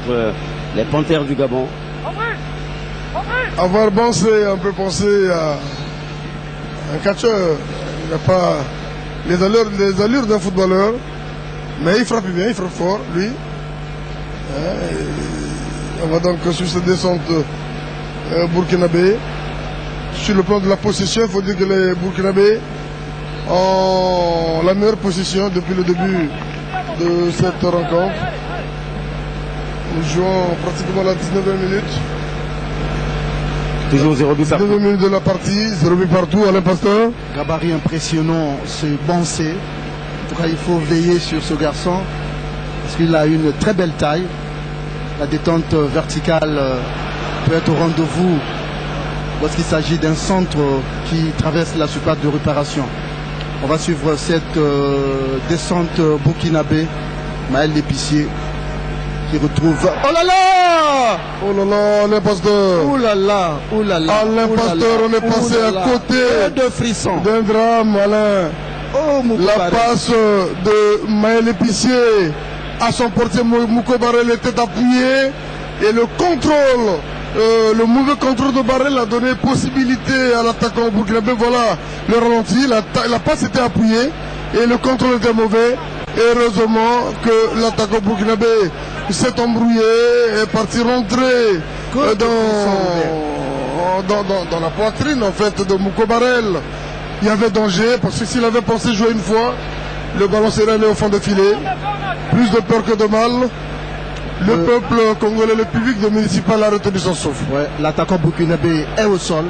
contre les Panthères du Gabon. Avoir pensé, on peut penser à un catcheur. Il n'a pas les allures d'un footballeur, mais il frappe bien, il frappe fort, lui. On va donc sur cette descente burkinabé. Sur le plan de la possession, il faut dire que les Burkinabés ont la meilleure possession depuis le début de cette rencontre. Nous jouons pratiquement la 19e minute. Toujours 0 but partout. 19 minutes de la partie, 0 but partout, Alain Pasteur. Gabarit impressionnant, ce Bancé. En tout cas, il faut veiller sur ce garçon parce qu'il a une très belle taille. La détente verticale peut être au rendez-vous lorsqu'il s'agit d'un centre qui traverse la surface de réparation. On va suivre cette descente burkinabé. Maël Lépicier qui retrouve... Oh là là! Oh là là, Alain Pasteur. Oh là là, oh là là. Alain Pasteur, on est passé à côté de frissons. d'un drame, Alain. Oh, la passe de Maël Lépicier à son portier Mouko Barel était appuyée et le contrôle, le mauvais contrôle de Barel a donné possibilité à l'attaquant burkinabé. Voilà le ralenti, la passe était appuyée et le contrôle était mauvais. Et heureusement que l'attaquant burkinabé s'est embrouillé et est parti rentrer dans la poitrine en fait de Mouko Barel. Il y avait danger parce que s'il avait pensé jouer une fois, le ballon serait allé au fond de filet. Plus de peur que de mal. Le peuple congolais, le public de municipal a retenu son souffle. Ouais, l'attaquant burkinabé est au sol.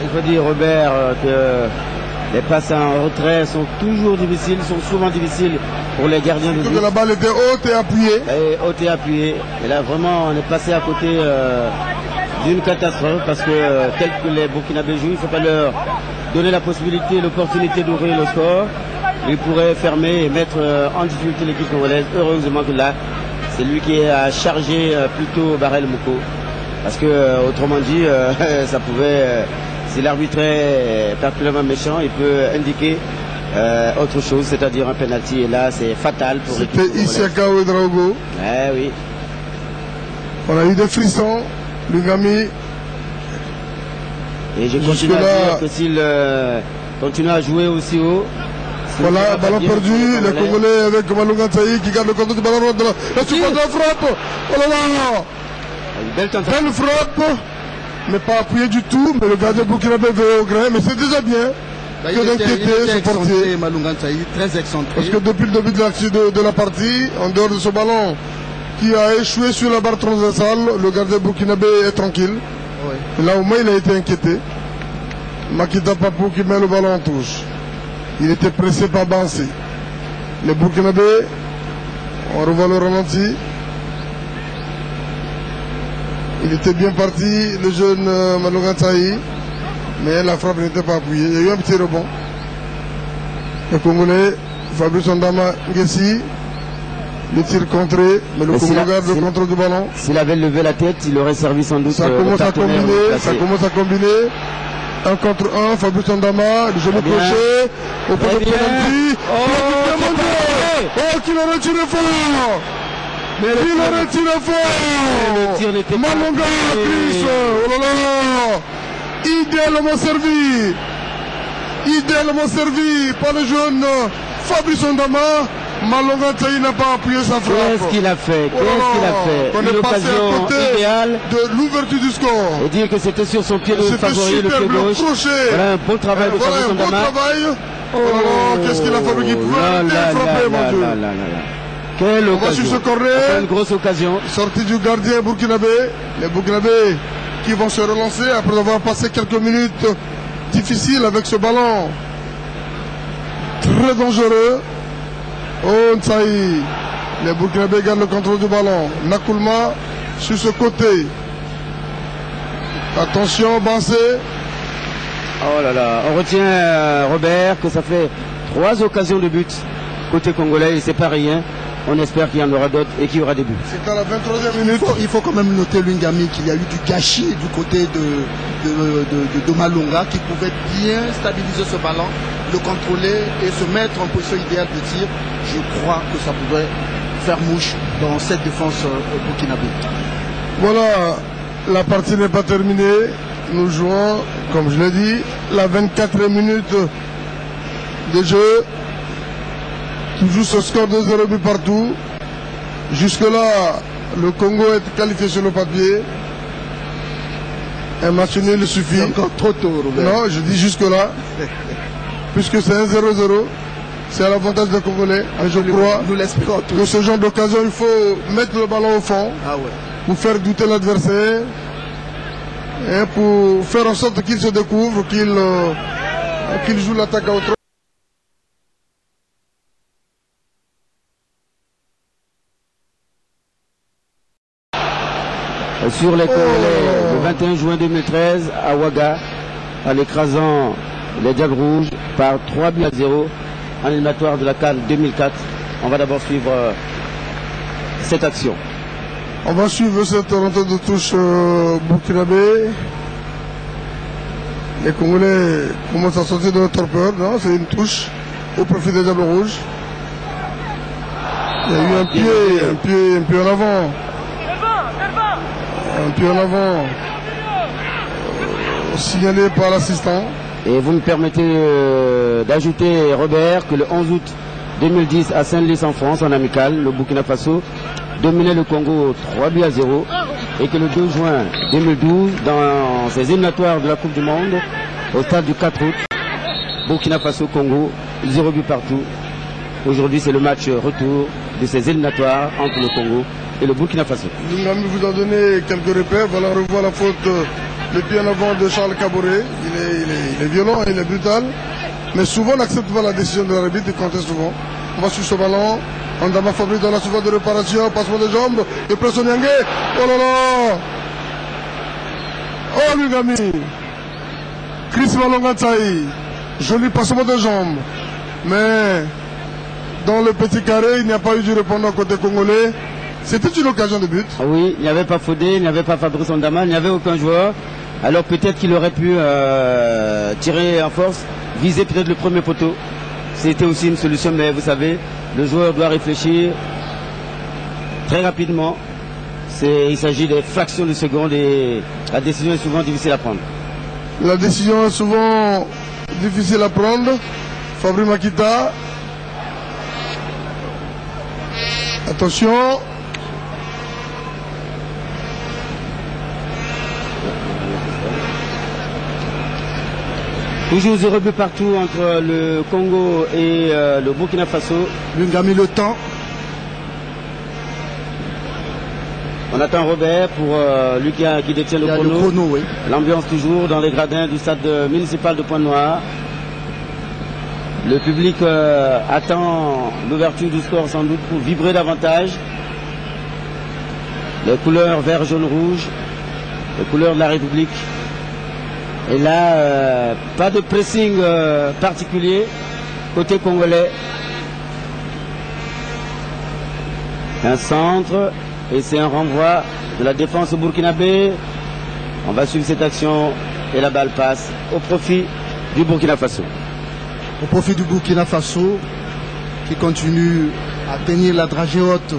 Il faut dire, Robert, que les passes en retrait sont toujours difficiles, sont souvent difficiles pour les gardiens de but. La balle était haute et appuyée. Haute et appuyée. Et là, vraiment, on est passé à côté d'une catastrophe parce que, tel que les Burkinabés jouent, il ne faut pas leur donner la possibilité, l'opportunité d'ouvrir le score. Ils pourraient fermer et mettre en difficulté l'équipe congolaise. Heureusement que là, c'est lui qui a chargé plutôt Barel Mouko. Parce que, autrement dit, ça pouvait, si l'arbitre est particulièrement méchant, il peut indiquer autre chose, c'est-à-dire un penalty. Et là, c'est fatal pour l'équipe congolaise. C'était Isiaka Ouedraogo. Oui. On a eu des frissons, Lungami. Et je continue à dire que s'il continue à jouer aussi haut. Voilà, ballon perdu, les Congolais avec Malunga Tsaï qui garde le contrôle du ballon de la surface de la frappe. Oh là là! Belle frappe, mais pas appuyé du tout, mais le gardien burkinabé veut au grain, mais c'est déjà bien que d'inquiéter ce portier. Malunga Tsaï, très excentré. Parce que depuis le début de la partie, en dehors de ce ballon qui a échoué sur la barre transversale, le gardien burkinabé est tranquille. Ouais. Là au moins il a été inquiété. Makita Papou qui met le ballon en touche. Il était pressé par Bansé. Les Burkinabés, on revoit le ralenti. Il était bien parti, le jeune Malunga Tsaï, mais la frappe n'était pas appuyée. Il y a eu un petit rebond. Le Congolais, Fabrice Ndama Ngessi, le tir contré, mais le Congolais garde le contrôle du ballon. S'il avait levé la tête, il aurait servi sans doute. Ça commence à combiner. 1 contre 1, Fabrice Ndama, le joli crochet, au point de penalty. Oh, qu'il a retiré fort! Mais il a retiré fort! Malonga, Chris, oh là là! Idéalement servi par le jeune Fabrice Ndama. Malonga Tsaï n'a pas appuyé sa frappe. Qu'est-ce qu'il a fait? On est passé à côté de l'ouverture du score. Et dire que c'était sur son pied favori, le pied gauche. Voilà un bon travail de Fabrice Ndama. Oh, qu'est-ce qu'il a fabriqué? Il pouvait arrêter de frapper, mon Dieu. Quelle occasion. On va corner. Une grosse occasion. Sortie du gardien burkinabé. Les Burkinabés qui vont se relancer après avoir passé quelques minutes difficiles avec ce ballon. Très dangereux. Oh Nsaï, les Burkinabés gardent le contrôle du ballon. Nakoulma sur ce côté. Attention, Bansé. Oh là là, on retient Robert que ça fait 3 occasions de but côté congolais et c'est pas rien. On espère qu'il y en aura d'autres et qu'il y aura des buts. C'est à la 23e minute. Il faut quand même noter Lungami qu'il y a eu du gâchis du côté de Malunga qui pouvait bien stabiliser ce ballon, le contrôler et se mettre en position idéale de tir. Je crois que ça pouvait faire mouche dans cette défense burkinabé. Voilà, la partie n'est pas terminée. Nous jouons, comme je l'ai dit, la 24e minute de jeu. Toujours ce score de 0 but partout. Jusque-là, le Congo est qualifié sur le papier. Un match nul suffit. C'est encore trop tôt, Robert. Non, je dis jusque-là. Puisque c'est un 0-0. C'est à l'avantage des Congolais. Et je crois que ce genre d'occasion, il faut mettre le ballon au fond. Ah ouais. Pour faire douter l'adversaire. Et pour faire en sorte qu'il se découvre, qu'il joue l'attaque à autre. Sur les Congolais, le 21 juin 2013 à Ouaga, en écrasant les Diables Rouges par 3 buts à 0 en éliminatoire de la CAN 2004. On va d'abord suivre cette action. On va suivre cette rentrée de touche burkinabé. Les Congolais commencent à sortir de leur torpeur. Non, c'est une touche au profit des Diables Rouges. Il y a eu un pied en avant. Un pied en avant signalé par l'assistant. Et vous me permettez d'ajouter, Robert, que le 11 août 2010 à Saint-Lys en France, en amical, le Burkina Faso dominait le Congo 3 buts à 0 et que le 2 juin 2012, dans ses éliminatoires de la Coupe du Monde, au stade du 4 août, Burkina Faso-Congo, 0 but partout. Aujourd'hui, c'est le match retour de ces éliminatoires entre le Congo et le Burkina Faso. Lungami vous a donné quelques repères. Voilà, on revoit la faute, le pied en avant de Charles Caboret. Il est violent, il est brutal. Mais souvent, on n'accepte pas la décision de l'arbitre, il conteste souvent. On va sur ce ballon. Andama Fabrice dans la surface de réparation, passement de jambes, et pression Nyangé. Oh là là! Oh Lungami! Chris Malonga-Tsaï. Joli passement de jambes. Mais dans le petit carré, il n'y a pas eu du répondant côté congolais. C'était une occasion de but. Oui, il n'y avait pas Fodé, il n'y avait pas Fabrice Ondama, il n'y avait aucun joueur. Alors peut-être qu'il aurait pu tirer en force, viser peut-être le premier poteau. C'était aussi une solution, mais vous savez, le joueur doit réfléchir très rapidement. Il s'agit des fractions de secondes et la décision est souvent difficile à prendre. La décision est souvent difficile à prendre. Fabri Makita. Attention. Toujours 0 but partout entre le Congo et le Burkina Faso. Lungami le temps. On attend Robert pour lui qui détient le chrono. Oui. L'ambiance toujours dans les gradins du stade municipal de Pointe-Noire. Le public attend l'ouverture du score sans doute pour vibrer davantage. Les couleurs vert, jaune, rouge, les couleurs de la République. Et là, pas de pressing particulier côté congolais. Un centre et c'est un renvoi de la défense burkinabé. On va suivre cette action et la balle passe au profit du Burkina Faso. Au profit du Burkina Faso qui continue à tenir la dragée haute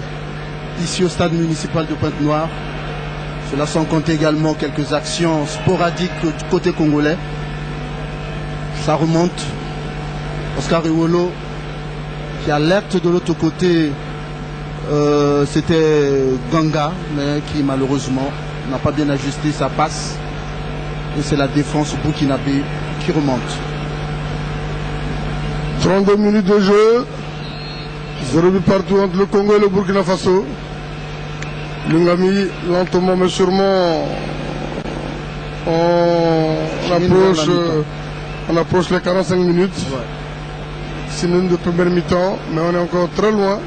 ici au stade municipal de Pointe-Noire. Cela sans compter également quelques actions sporadiques du côté congolais. Ça remonte. Oscar Iwolo qui alerte de l'autre côté, c'était Ganga, mais qui malheureusement n'a pas bien ajusté sa passe. Et c'est la défense burkinabé qui remonte. 32 minutes de jeu. 0 but partout entre le Congo et le Burkina Faso. Lungami, lentement mais sûrement, on approche les 45 minutes. Ouais. C'est une de première mi-temps, mais on est encore très loin.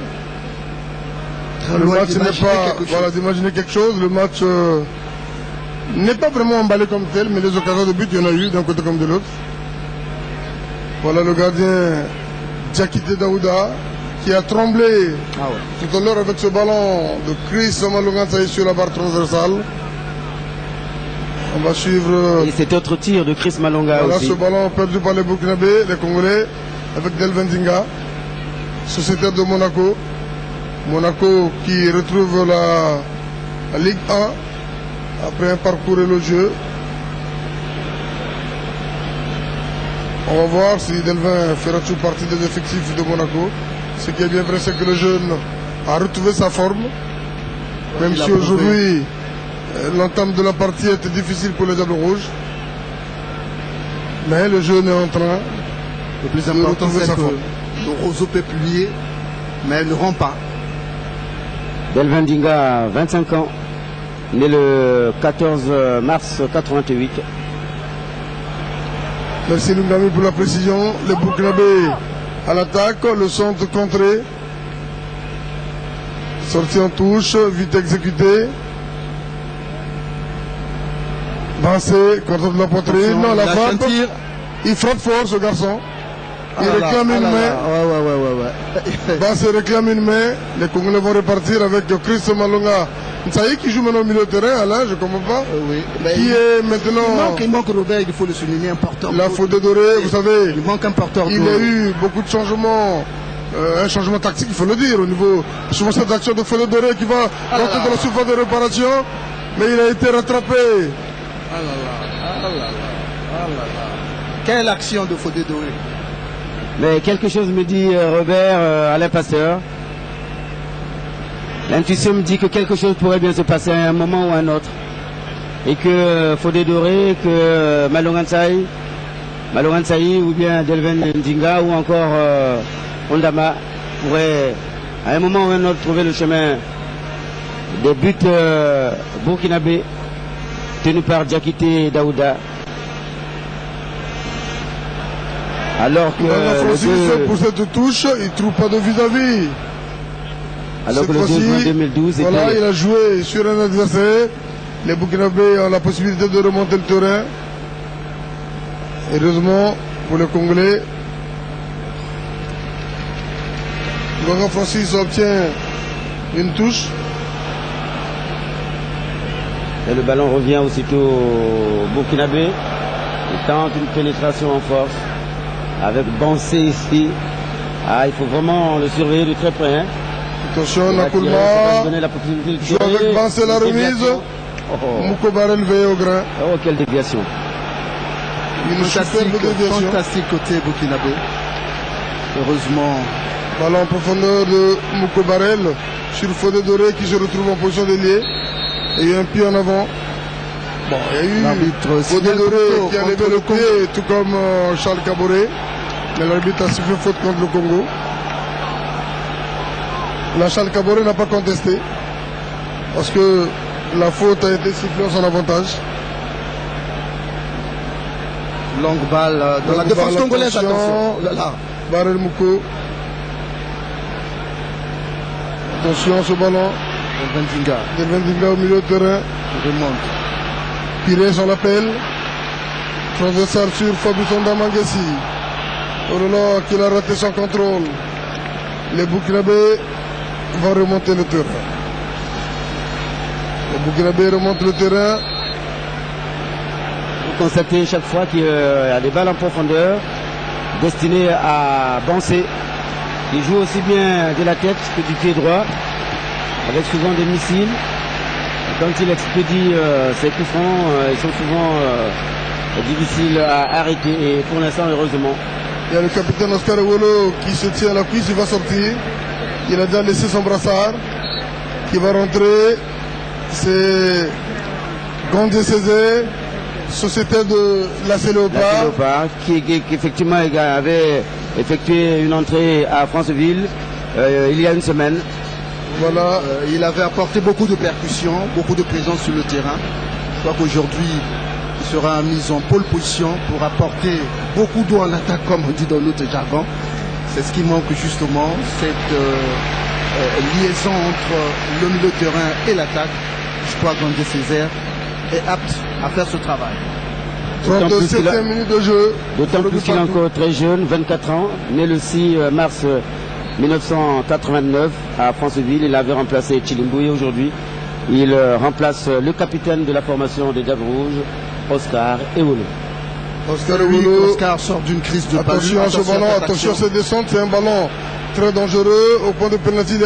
Le match n'est pas, voilà, d'imaginer quelque chose. Le match n'est pas vraiment emballé comme tel, mais les occasions de but, il y en a eu d'un côté comme de l'autre. Voilà le gardien Diakité Daouda qui a tremblé tout à l'heure avec ce ballon de Chris Malonga-Tsaï sur la barre transversale. On va suivre. Et cet autre tir de Chris Malonga voilà aussi. Ce ballon perdu par les Burkinabés, les Congolais, avec Delvendinga, sociétaire de Monaco. Monaco qui retrouve la Ligue 1 après un parcours élogieux. On va voir si Delvin fera toujours partie des effectifs de Monaco. Ce qui est bien vrai, c'est que le jeune a retrouvé sa forme. Même si aujourd'hui, l'entame de la partie était difficile pour les Diables Rouges. Mais le jeune est en train le plus de important, retrouver c'est sa que forme. le roseau peut plier, mais elle ne rend pas. Delvin Dinga, 25 ans, né le 14 mars 88. Merci Lungami pour la précision. Les Burkinabés à l'attaque, le centre contré. Sorti en touche, vite exécuté. Bancé, contre la poitrine. Non, la frappe. Il frappe fort ce garçon. Il réclame une main. Ouais. Bancé réclame une main. Les Congolais vont repartir avec Chris Malonga. Nsaï qui joue maintenant au milieu de terrain, Alain, je ne comprends pas. Oui. Qui est maintenant. Il manque Robert, il faut le souligner, un porteur. La faute de Doré, vous savez. Il manque un porteur. Il y a eu beaucoup de changements. Un changement tactique, il faut le dire, au niveau souvent cette action de Fodé Doré qui va rentrer dans la surface de réparation, mais il a été rattrapé. Quelle action de Fodé Doré. Mais quelque chose me dit Robert, Alain Pasteur. L'intuition me dit que quelque chose pourrait bien se passer à un moment ou à un autre. Et que Fodé Doré, que Malonga Nsaï ou bien Delvin Ndinga ou encore Ondama pourraient à un moment ou à un autre trouver le chemin des buts burkinabés tenus par Diakité Daouda. Alors que pour cette touche, il ne trouve pas de vis-à-vis. Alors que le 2 juin 2012 voilà, il a joué sur un adversaire. Les Burkinabés ont la possibilité de remonter le terrain. Heureusement pour les Congolais, Nganga Francis obtient une touche. Et le ballon revient aussitôt au Burkinabé. Il tente une pénétration en force avec Bancé ici. Ah, il faut vraiment le surveiller de très près. Hein. Attention, Nakoulma joue avec Bancé la remise. Mouko Barel veille au grain. Oh, quelle déviation. Une superbe déviation. Fantastique côté Burkinabé. Heureusement. Ballon en profondeur de Mouko Barel sur Fodé Doré qui se retrouve en position d'ailier. Et il y a un pied en avant. Bon, il y a eu Fodé Doré qui a levé le pied, tout comme Charles Caboret. Mais l'arbitre a sifflé faute contre le Congo. La Charles Caboret n'a pas contesté. Parce que la faute a été sifflée en son avantage. Longue balle dans la défense congolaise, attention. Barel Mouko. Attention ce ballon. Delvin Dinga au milieu de terrain. Il remonte. Pires on l'appelle. Transversal sur Fabrice Ondamangessi. Oh là là, qu'il a raté son contrôle. Les Burkinabés vont remonter le terrain. Les Burkinabés remontent le terrain. Vous constatez chaque fois qu'il y a des balles en profondeur destinées à Bancé. Il joue aussi bien de la tête que du pied droit, avec souvent des missiles. Et quand il expédie ses coups francs, ils sont souvent difficiles à arrêter. Et pour l'instant, heureusement. Il y a le capitaine Oscar Ewolo qui se tient à la cuisse, il va sortir. Il a déjà laissé son brassard, qui va rentrer. C'est Gondé Césaire, société de la Léopard, qui effectivement avait effectué une entrée à Franceville il y a une semaine. Voilà, il avait apporté beaucoup de percussions, beaucoup de présence sur le terrain. Je crois qu'aujourd'hui, il sera mis en pole position pour apporter beaucoup d'eau en attaque, comme on dit dans notre jargon. C'est ce qui manque justement, cette liaison entre le milieu de terrain et l'attaque. Je crois qu'André Césaire est apte à faire ce travail. 37e minute de jeu. D'autant plus qu'il est encore très jeune, 24 ans, né le 6 mars 1989 à Franceville. Il avait remplacé Chilimboui aujourd'hui. Il remplace le capitaine de la formation des Diables Rouges, Oscar Ewolo. Oscar sort d'une crise de attention à ce ballon, attention à cette descente, c'est un ballon très dangereux au point de pénalty.